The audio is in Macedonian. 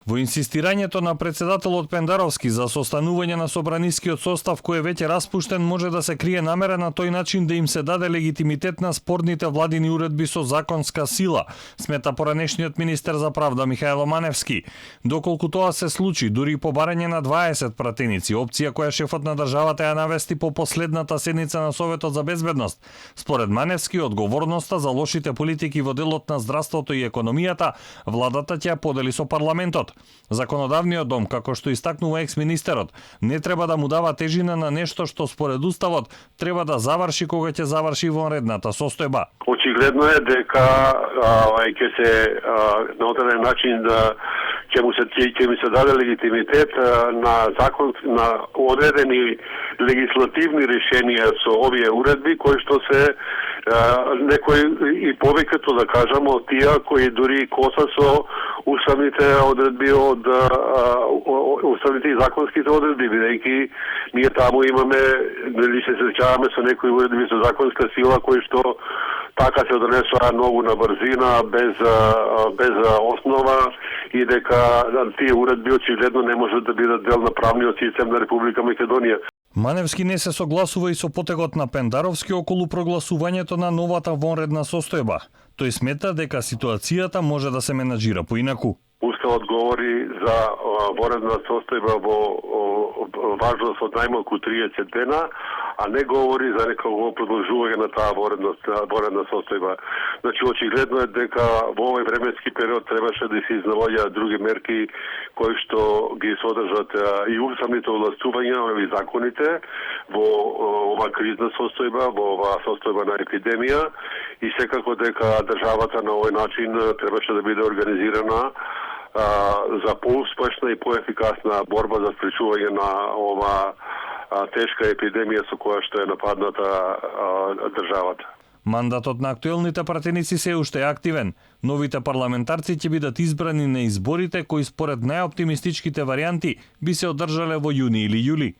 Во инсистирањето на председателот Пендаровски за состанување на собранискиот состав кој е веќе распуштен може да се крие намера на тој начин да им се даде легитимитет на спорните владини уредби со законска сила, смета поранешниот министер за правда Михајло Маневски. Доколку тоа се случи, дури и по барање на 20 пратеници, опција која шефот на државата ја навести по последната седница на Советот за безбедност. Според Маневски, одговорноста за лошите политики во делот на здравството и економијата, владата ќе ја подели со парламентот. Законодавниот дом, како што истакнува екс-министерот, не треба да му дава тежина на нешто што според уставот треба да заврши кога ќе заврши вонредната состојба. Очигледно е дека ќе се на одреден начин да ќе му се даде легитимитет на закон на одредени легислативни решенија со овие уредби кои што се некои и повеќето да кажам од тие кои дури коса со уставните одредби од уставните и законските одредби, бидејќи ние таму имаме, нели се среќаваме со некои уредби со законска сила кои што така се донесоа многу на брзина, без основа и дека тие уредби очигледно не можат да бидат дел на правниот систем на Република Македонија. Маневски не се согласува и со потегот на Пендаровски околу прогласувањето на новата вонредна состојба. Тој смета дека ситуацијата може да се менаџира поинаку. Уставот говори за вонредна состојба во важност од најмалку 30 дена, а не говори за некакво продолжување на таа вонредна состојба. Значи, очигледно е дека во овој временски период требаше да се изнаоѓаат други мерки кои што ги содржат и уставните овластувања и законите во ова кризна состојба, во оваа состојба на епидемија и секако дека државата на овој начин требаше да биде организирана за поуспешна и поефикасна борба за спречување на ова тешка епидемија со која што е нападната државата. Мандатот на актуелните пратеници се уште е активен. Новите парламентарци ќе бидат избрани на изборите кои според најоптимистичките варијанти би се одржале во јуни или јули.